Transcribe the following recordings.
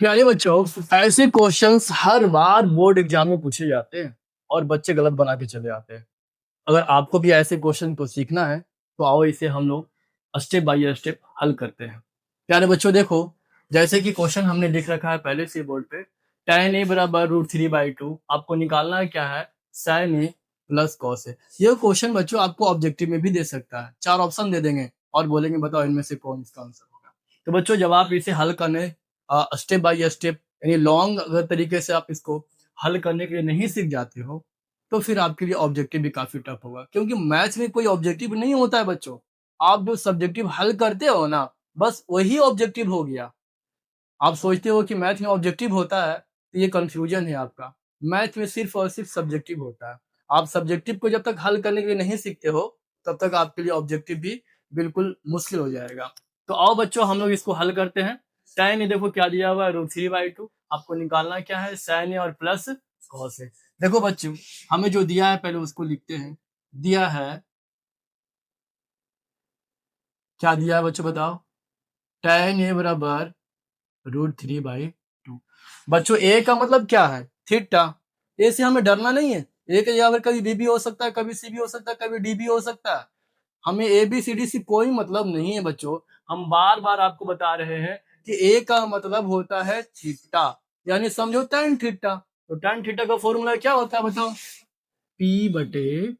प्यारे बच्चों, ऐसे क्वेश्चंस हर बार बोर्ड एग्जाम में पूछे जाते हैं और बच्चे गलत बना के चले आते हैं। अगर आपको भी ऐसे क्वेश्चन को सीखना है तो आओ इसे हम लोग स्टेप बाय स्टेप हल करते हैं। प्यारे बच्चों देखो, जैसे कि क्वेश्चन हमने लिख रखा है पहले से बोर्ड पे, tan a बराबर √3/2। आपको निकालना है क्या है, sin a plus cos a। ये क्वेश्चन बच्चों आपको ऑब्जेक्टिव में भी दे सकता है, 4 ऑप्शन दे देंगे और बोलेंगे बताओ इनमें से कौन इसका आंसर होगा। तो बच्चों जब आप इसे हल करने स्टेप बाय स्टेप यानी लॉन्ग अगर तरीके से आप इसको हल करने के लिए नहीं सीख जाते हो तो फिर आपके लिए ऑब्जेक्टिव भी काफी टफ होगा, क्योंकि मैथ्स में कोई ऑब्जेक्टिव नहीं होता है बच्चों। आप जो सब्जेक्टिव हल करते हो ना, बस वही ऑब्जेक्टिव हो गया। आप सोचते हो कि मैथ में ऑब्जेक्टिव होता है, तो ये कंफ्यूजन है आपका। मैथ में सिर्फ और सिर्फ सब्जेक्टिव होता है। आप सब्जेक्टिव को जब तक हल करने के लिए नहीं सीखते हो तब तक आपके लिए ऑब्जेक्टिव भी बिल्कुल मुश्किल हो जाएगा। तो आओ बच्चों हम लोग इसको हल करते हैं। साइन ए देखो क्या दिया हुआ है, √3/2। आपको निकालना क्या है, साइन ए और प्लस कॉस ए। देखो बच्चों, हमें जो दिया है पहले उसको लिखते हैं। दिया है, क्या दिया है बच्चों बताओ, tan ए बराबर √3/2। बच्चों ए का मतलब क्या है, थीटा। ए से हमें डरना नहीं है। ए के जगह पर कभी बी भी हो सकता है, कभी सी भी हो सकता है, कभी डी भी हो सकता है। हमें ए बी सी डी से कोई मतलब नहीं है बच्चों। हम बार बार आपको बता रहे हैं कि ए का मतलब होता है थीटा, यानी समझो tan थीटा। तो tan थीटा का फॉर्मूला क्या होता है बताओ, P/B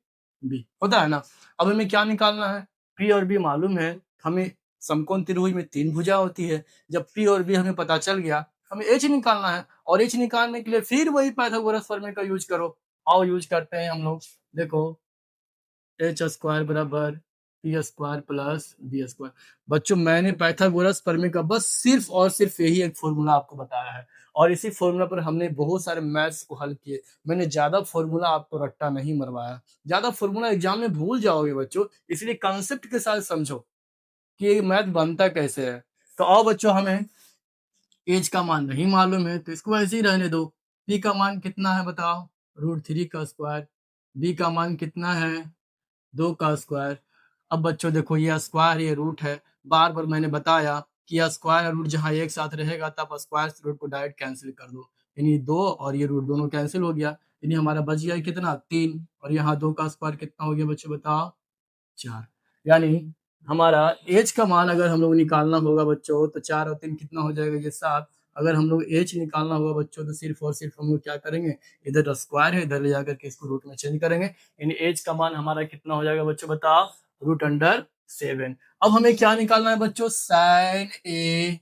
होता है ना। अब हमें क्या निकालना है, P और B मालूम है हमें। समकोण त्रिभुज में 3 भुजा होती है। जब P और B हमें पता चल गया, हमें H निकालना है। और H निकालने के लिए फिर वही पाइथागोरस प्रमेय का यूज करो। आओ यूज करते हैं हम लोग। देखो, h² बराबर p² प्लस b²। बच्चों मैंने पाइथागोरस प्रमेय का बस सिर्फ और सिर्फ यही एक फॉर्मूला आपको बताया है, और इसी फॉर्मूला पर हमने बहुत सारे मैथ्स को हल किए। मैंने ज्यादा फॉर्मूला आपको रट्टा नहीं मरवाया। ज्यादा फॉर्मूला एग्जाम में भूल जाओगे बच्चों, इसलिए कंसेप्ट के साथ समझो कि ये मैथ बनता कैसे है। तो आओ बच्चों, हमें एज का मान नहीं मालूम है तो इसको ऐसे ही रहने दो। पी का मान कितना है बताओ, √3 का स्क्वायर। बी का मान कितना है, 2 का स्क्वायर। अब बच्चों देखो, ये स्क्वायर ये रूट है। बार बार मैंने बताया कि यह स्क्वायर और रूट जहाँ एक साथ रहेगा तब स्क्वायर से रूट को डायरेक्ट कैंसिल कर दो। यानी 2 और ये रूट दोनों कैंसिल हो गया, यानी हमारा बच गया कितना, 3। और यहाँ 2 का स्क्वायर कितना हो गया बच्चों बताओ, 4। यानी हमारा एच का मान अगर हम लोग निकालना होगा बच्चों तो 4 और 3 कितना हो जाएगा, ये 7। अगर हम लोग एच निकालना होगा बच्चों तो सिर्फ और सिर्फ हम लोग क्या करेंगे, इधर स्क्वायर है इधर ले जाकर के इसको रूट में चेंज करेंगे। यानी एच का मान हमारा कितना हो जाएगा बच्चों बताओ, √7। अब हमें क्या निकालना है बच्चों, साइन ए।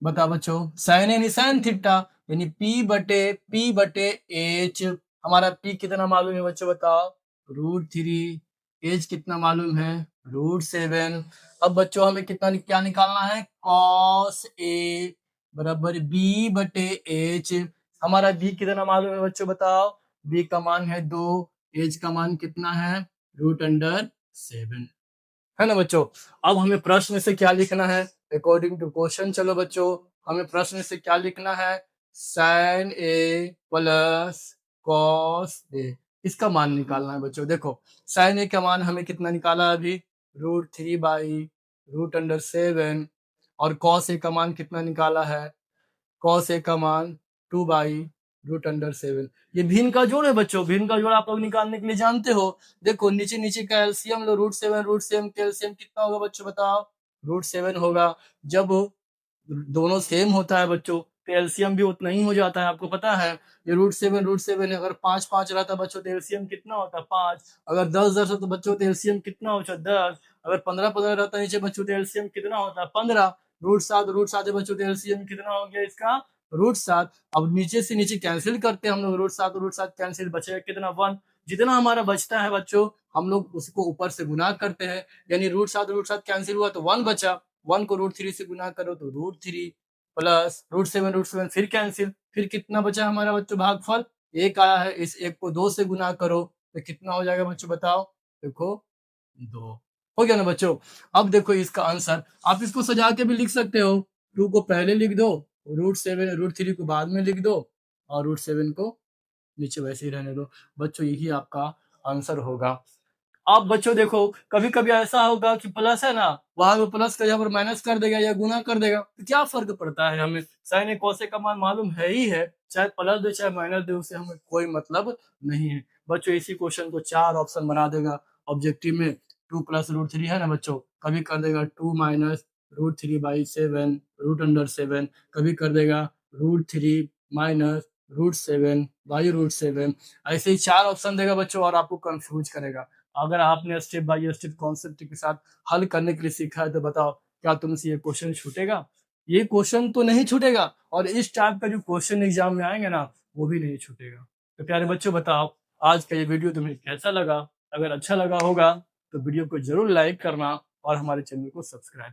बताओ बच्चों, साइन ए साइन थीटा, यानी P/P/H। हमारा P कितना मालूम है बच्चों बताओ, √3। H कितना मालूम है, √7। अब बच्चों हमें कितना क्या निकालना है, cos A बराबर B/H। हमारा B कितना मालूम है बच्चों बताओ, B का मान है 2, H का मान कितना है, √7, है ना बच्चों। अब हमें प्रश्न से क्या लिखना है, अकॉर्डिंग टू क्वेश्चन। चलो बच्चों, हमें प्रश्न से क्या लिखना है, sign A plus cos A. इसका मान निकालना है बच्चों। देखो, साइन ए का मान हमें कितना निकाला अभी, √3/√7। और कॉस ए का मान कितना निकाला है, कॉस ए का मान 2/√7। ये भिन्न का जोड़ है बच्चों। भिन्न का जोड़ आप लोग निकालने के लिए जानते हो। देखो नीचे नीचे का एलसीएम लो, √7 का एलसीएम कितना होगा बच्चों बताओ, √7 होगा। जब दोनों सेम होता है बच्चों तो एलसीएम भी उतना ही हो जाता है। आपको पता है ये √7 है। अगर 5 5 रहता बच्चों तो एलसीएम कितना होता, 5। अगर 10 10 तो बच्चों तो एलसीएम कितना होता, 10। अगर 15 15 रहता नीचे बच्चों तो एलसीएम कितना होता, 15। √7 बच्चों तो एलसीएम कितना हो गया इसका, √7। अब नीचे से नीचे कैंसिल करते हैं हम लोग, √7 कैंसिल, बचेगा कितना, 1। जितना हमारा बचता है बच्चों हम लोग उसको ऊपर से गुना करते हैं। यानी √7 कैंसिल हुआ तो 1 बचा। 1 को √3 से गुना करो तो √3 प्लस √7 फिर कैंसिल, फिर कितना बचा हमारा बच्चों, भागफल 1 आया है। इस 1 को 2 से गुना करो तो कितना हो जाएगा बच्चों बताओ, देखो 2। हो गया ना बच्चों। अब देखो इसका आंसर, आप इसको सजा के भी लिख सकते हो। 2 को पहले लिख दो, √3 को बाद में लिख दो, और √7 को नीचे वैसे ही रहने दो। बच्चों यही आपका आंसर होगा। आप बच्चों देखो, कभी कभी ऐसा होगा कि प्लस है ना, वहां पे प्लस का यहाँ पर माइनस कर देगा या गुना कर देगा, तो क्या फर्क पड़ता है हमें, साइन ए कोसेक का मान मालूम है ही है, चाहे प्लस दे चाहे माइनस दे, उससे हमें कोई मतलब नहीं है। बच्चों इसी क्वेश्चन को 4 ऑप्शन बना देगा ऑब्जेक्टिव में। 2 प्लस रूट 3 है ना बच्चों, कभी कर देगा 2 माइनस रूट 3/7 रूट अंडर 7, कभी कर देगा root 3 minus root 7 by root 7। ऐसे ही 4 ऑप्शन देगा बच्चों और आपको कंफ्यूज करेगा। अगर आपने स्टेप बाय स्टेप कॉन्सेप्ट के साथ हल करने के लिए सीखा है तो बताओ, क्या तुमसे ये क्वेश्चन छूटेगा? ये क्वेश्चन तो नहीं छूटेगा, और इस टाइप का जो क्वेश्चन एग्जाम में आएंगे ना, वो भी नहीं छूटेगा। तो प्यारे बच्चों बताओ, आज का ये वीडियो तुम्हें कैसा लगा? अगर अच्छा लगा होगा तो वीडियो को जरूर लाइक करना और हमारे चैनल को सब्सक्राइब